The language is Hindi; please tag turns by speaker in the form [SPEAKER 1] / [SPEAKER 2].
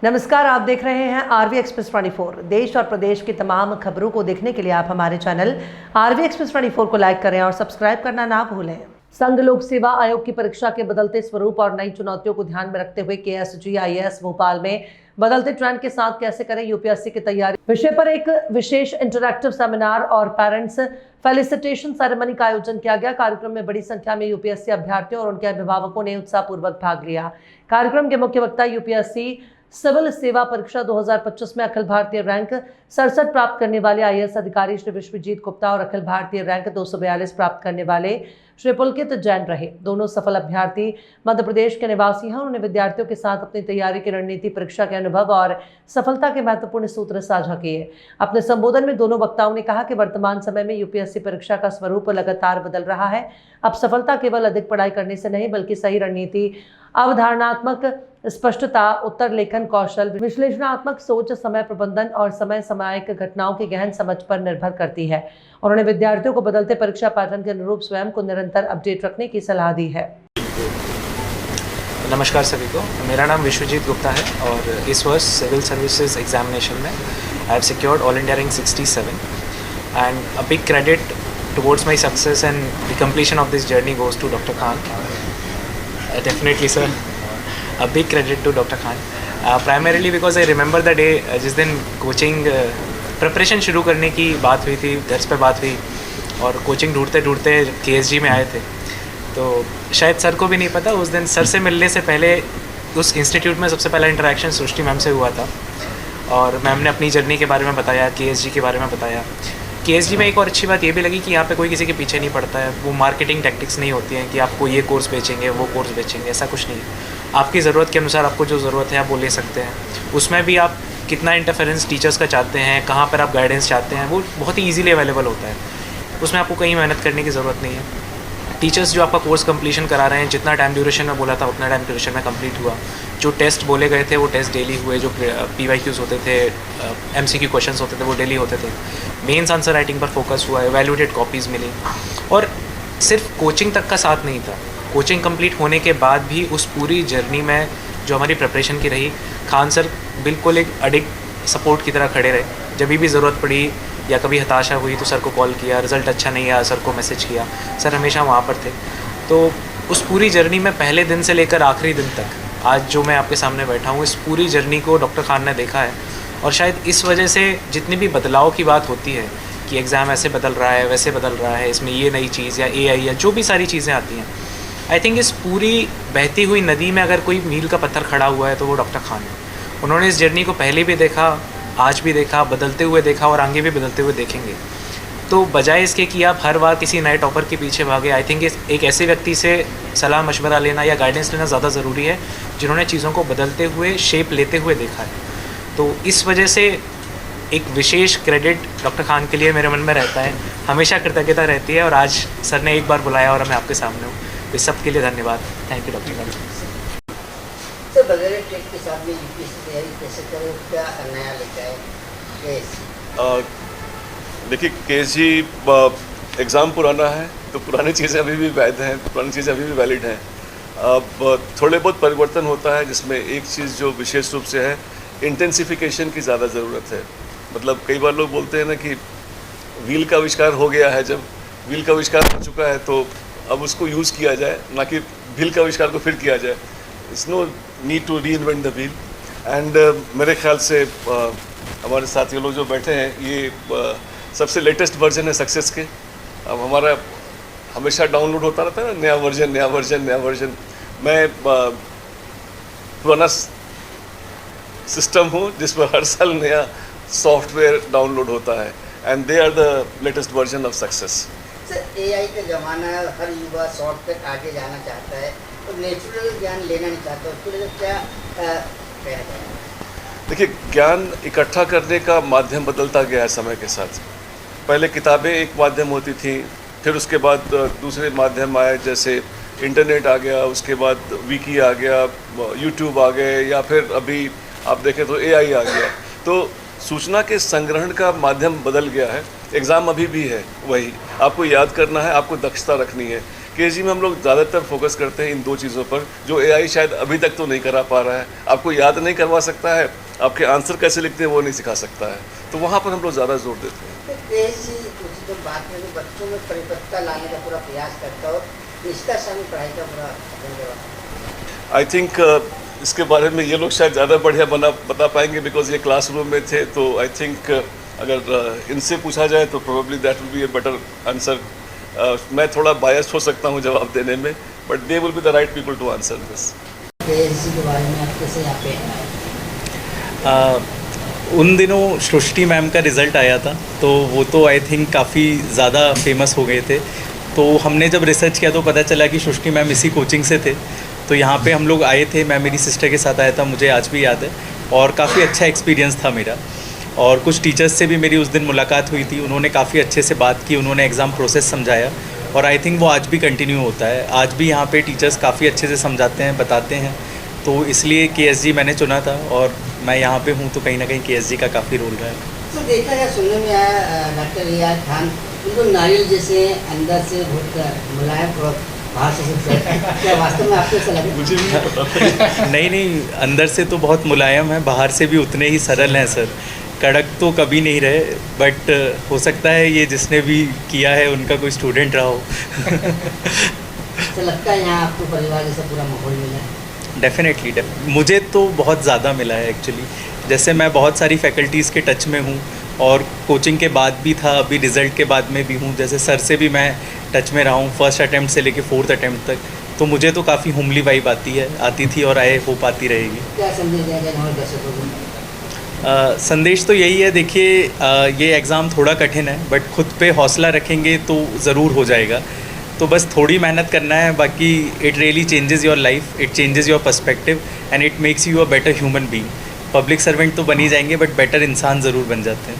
[SPEAKER 1] नमस्कार, आप देख रहे हैं आरवी एक्सप्रेस 24। देश और प्रदेश की तमाम खबरों को देखने के लिए आप हमारे चैनल आरवी एक्सप्रेस 24 को लाइक करें और सब्सक्राइब करना ना भूलें। संघ लोक सेवा आयोग की परीक्षा के बदलते स्वरूप और नई चुनौतियों को ध्यान में रखते हुए केएसजी आईएएस भोपाल में बदलते ट्रेंड के साथ कैसे करें यूपीएससी की तैयारी विषय पर एक विशेष इंटरैक्टिव सेमिनार और पेरेंट्स फेलिसिटेशन सेरेमनी का आयोजन किया गया। कार्यक्रम में बड़ी संख्या में यूपीएससी अभ्यर्थियों और उनके अभिभावकों ने उत्साहपूर्वक भाग लिया। कार्यक्रम के मुख्य वक्ता यूपीएससी सिविल सेवा परीक्षा 2025 में अखिल भारतीय रैंक 67 प्राप्त करने वाले आईएएस अधिकारी श्री विश्वजीत गुप्ता और अखिल भारतीय रैंक 242 प्राप्त करने वाले श्री पुलकित जैन रहे। दोनों सफल अभ्यर्थी मध्य प्रदेश के निवासी हैं। उन्होंने विद्यार्थियों के साथ अपनी तैयारी की रणनीति, परीक्षा के अनुभव और सफलता के महत्वपूर्ण सूत्र साझा किए। अपने संबोधन में दोनों वक्ताओं ने कहा कि वर्तमान समय में यूपीएससी परीक्षा का स्वरूप लगातार बदल रहा है। अब सफलता केवल अधिक पढ़ाई करने से नहीं बल्कि सही रणनीति, अवधारणात्मक स्पष्टता, उत्तर लेखन कौशल, विश्लेषणात्मक सोच, समय प्रबंधन और समय सामयिक घटनाओं की गहन समझ पर निर्भर करती है। उन्होंने विद्यार्थियों को बदलते परीक्षा पैटर्न के अनुरूप स्वयं को निरंतर अपडेट रखने की सलाह दी है।
[SPEAKER 2] नमस्कार सभी को, मेरा नाम विश्वजीत गुप्ता है और इस वर्ष सिविल सर्विसेज एग्जामिनेशन में I have secured all India rank 67 and a big credit towards my success and the completion of this journey goes to Dr. Khan. Definitely sir, a big credit to Dr. Khan. Primarily because I remember the day जिस दिन कोचिंग प्रिपरेशन शुरू करने की बात हुई थी, घर पे बात हुई और कोचिंग ढूंढते ढूंढते केएसजी में आए थे। तो शायद सर को भी नहीं पता, उस दिन सर से मिलने से पहले उस इंस्टीट्यूट में सबसे पहला इंटरेक्शन सृष्टि मैम से हुआ था और मैम ने अपनी जर्नी के बारे में बताया, केएसजी के बारे में बताया। केएसजी में एक और अच्छी बात ये भी लगी कि यहाँ पे कोई किसी के पीछे नहीं पड़ता है। वो मार्केटिंग टैक्टिक्स नहीं होती हैं कि आपको ये कोर्स बेचेंगे, वो कोर्स बेचेंगे, ऐसा कुछ नहीं है। आपकी ज़रूरत के अनुसार आपको जो ज़रूरत है आप वो ले सकते हैं। उसमें भी आप कितना इंटरफेरेंस टीचर्स का चाहते हैं, कहाँ पर आप गाइडेंस चाहते हैं, वो बहुत ही ईजिली अवेलेबल होता है। उसमें आपको कहीं मेहनत करने की ज़रूरत नहीं है। टीचर्स जो आपका कोर्स कंप्लीशन करा रहे हैं, जितना टाइम ड्यूरेशन में बोला था उतना टाइम ड्यूरेशन में कंप्लीट हुआ। जो टेस्ट बोले गए थे वो टेस्ट डेली हुए, जो पीवाईक्यूज़ होते थे, एमसीक्यू क्वेश्चंस होते थे वो डेली होते थे। मेंस आंसर राइटिंग पर फोकस हुआ, एवेल्युएटेड कॉपीज़ मिली। और सिर्फ कोचिंग तक का साथ नहीं था, कोचिंग कंप्लीट होने के बाद भी उस पूरी जर्नी में जो हमारी प्रिपरेशन की रही, खान सर बिल्कुल एक अडिग सपोर्ट की तरह खड़े रहे। जब भी ज़रूरत पड़ी या कभी हताशा हुई तो सर को कॉल किया, रिज़ल्ट अच्छा नहीं आया सर को मैसेज किया, सर हमेशा वहाँ पर थे। तो उस पूरी जर्नी में पहले दिन से लेकर आखिरी दिन तक, आज जो मैं आपके सामने बैठा हूँ, इस पूरी जर्नी को डॉक्टर खान ने देखा है। और शायद इस वजह से जितनी भी बदलाव की बात होती है कि एग्ज़ाम ऐसे बदल रहा है, वैसे बदल रहा है, इसमें ये नई चीज़ या एआई या जो भी सारी चीज़ें आती हैं, आई थिंक इस पूरी बहती हुई नदी में अगर कोई मील का पत्थर खड़ा हुआ है तो वो डॉक्टर खान है। उन्होंने इस जर्नी को पहले भी देखा, आज भी देखा, बदलते हुए देखा और आगे भी बदलते हुए देखेंगे। तो बजाय इसके कि आप हर बार किसी नए टॉपर के पीछे भागे, आई थिंक एक ऐसे व्यक्ति से सलाह मशवरा लेना या गाइडेंस लेना ज़्यादा ज़रूरी है जिन्होंने चीज़ों को बदलते हुए, शेप लेते हुए देखा है। तो इस वजह से एक विशेष क्रेडिट डॉक्टर खान के लिए मेरे मन में रहता है, हमेशा कृतज्ञता रहती है। और आज सर ने एक बार बुलाया और मैं आपके सामने हूँ, इस सब के लिए धन्यवाद। Thank you doctor Khan.
[SPEAKER 3] तो बगैर टेक के साथ में यूपीएससी तैयारी कैसे करें, क्या नया लेकर आए?
[SPEAKER 4] देखिए, केएसजी एग्ज़ाम पुराना है तो पुरानी चीज़ें अभी भी वैध हैं, पुरानी चीज़ें अभी भी वैलिड हैं। अब थोड़े बहुत परिवर्तन होता है, जिसमें एक चीज़ जो विशेष रूप से है, इंटेंसिफिकेशन की ज़्यादा ज़रूरत है। मतलब कई बार लोग बोलते हैं ना कि व्हील का आविष्कार हो गया है, जब व्हील का आविष्कार हो चुका है तो अब उसको यूज़ किया जाए, ना कि व्हील का आविष्कार को फिर किया जाए। It's no need to reinvent the wheel. And मेरे ख्याल से हमारे साथी लोग जो बैठे हैं, ये सबसे लेटेस्ट वर्जन है सक्सेस के। अब हमारा हमेशा डाउनलोड होता रहता है ना, नया वर्जन, नया वर्जन, नया वर्जन। मैं पुराना सिस्टम हूँ जिस पर हर साल नया सॉफ्टवेयर डाउनलोड होता है, and they are the latest version of success.
[SPEAKER 3] Sir, AI का ज़माना है, हर युवा शॉर्टकट आगे जाना चाहता है तो नेचुरल ज्ञान लेना नहीं चाहता, उसके लिए क्या कहना चाहिए?
[SPEAKER 4] देखिए, ज्ञान इकट्ठा करने का माध्यम बदलता गया है समय के साथ। पहले किताबें एक माध्यम होती थी, फिर उसके बाद दूसरे माध्यम आए, जैसे इंटरनेट आ गया, उसके बाद विकी आ गया, यूट्यूब आ गए, या फिर अभी आप देखें तो एआई आ गया। तो सूचना के संग्रहण का माध्यम बदल गया है। एग्ज़ाम अभी भी है वही, आपको याद करना है, आपको दक्षता रखनी है। केजी में हम लोग ज़्यादातर फोकस करते हैं इन दो चीज़ों पर, जो एआई शायद अभी तक तो नहीं करा पा रहा है। आपको याद नहीं करवा सकता है, आपके आंसर कैसे लिखते हैं वो नहीं सिखा सकता है, तो वहाँ पर हम लोग ज़्यादा जोर देते हैं।
[SPEAKER 3] तो केजी कुछ तो बात में तो बच्चों में परिपक्वता लाने का पूरा प्रयास करता हो, इसका समय पढ़ाई का पूरा धन्यवाद।
[SPEAKER 4] आई थिंक इसके बारे में ये लोग शायद ज़्यादा बढ़िया बता पाएंगे, बिकॉज ये क्लासरूम में थे। तो आई थिंक अगर इनसे पूछा जाए तो probably that will be a better answer. मैं थोड़ा बायस हो सकता हूँ जवाब देने में, but they will be the right people to answer this.
[SPEAKER 3] KG के बारे में आप कैसे यहाँ पे आए?
[SPEAKER 5] उन दिनों सृष्टि मैम का रिज़ल्ट आया था, तो वो तो आई थिंक काफ़ी ज़्यादा फेमस हो गए थे। तो हमने जब रिसर्च किया तो पता चला कि सृष्टि मैम इसी कोचिंग से थे। तो यहाँ पे हम लोग आए थे, मैं मेरी सिस्टर के साथ आया था, मुझे आज भी याद है, और काफ़ी अच्छा एक्सपीरियंस था मेरा। और कुछ टीचर्स से भी मेरी उस दिन मुलाकात हुई थी, उन्होंने काफ़ी अच्छे से बात की, उन्होंने एग्ज़ाम प्रोसेस समझाया, और आई थिंक वो आज भी कंटिन्यू होता है। आज भी यहाँ पे टीचर्स काफ़ी अच्छे से समझाते हैं, बताते हैं, तो इसलिए केएसजी मैंने चुना था और मैं यहाँ पे हूँ, तो कहीं ना कहीं केएसजी का काफ़ी रोल रहा है।
[SPEAKER 3] तो देखा गया, सुनने में आया डॉक्टर रियाज खान बिल्कुल नारियल जैसे अंदर से बहुत मुलायम और बाहर से सख्त, क्या वास्तव में आपको ऐसा लगा?
[SPEAKER 4] मुझे भी नहीं पता।
[SPEAKER 5] नहीं, अंदर से तो बहुत मुलायम है, बाहर से भी उतने ही सरल हैं सर। कड़क तो कभी नहीं रहे, बट हो सकता है ये जिसने भी किया है उनका कोई स्टूडेंट रहा हो।
[SPEAKER 3] तो लगता है यहाँ आपको परिवार जैसा पूरा माहौल मिला है?
[SPEAKER 5] डेफिनेटली मुझे तो बहुत ज़्यादा मिला है एक्चुअली। जैसे मैं बहुत सारी फैकल्टीज़ के टच में हूँ, और कोचिंग के बाद भी था, अभी रिज़ल्ट के बाद में भी हूँ। जैसे सर से भी मैं टच में रहा हूँ, फर्स्ट अटैम्प्ट से लेके 4th अटैम्प्ट तक। तो मुझे तो काफ़ी होमली वाइब आती थी और आई होप आती रहेगी।
[SPEAKER 3] क्या संदेश दिया जाए हमारे दर्शकों को?
[SPEAKER 5] संदेश तो यही है, देखिए ये एग्ज़ाम थोड़ा कठिन है, बट खुद पे हौसला रखेंगे तो ज़रूर हो जाएगा। तो बस थोड़ी मेहनत करना है, बाकी it really changes your life, it changes your perspective and it makes you a better human being. Public servant तो बन ही जाएंगे, बट बेटर इंसान ज़रूर बन जाते हैं।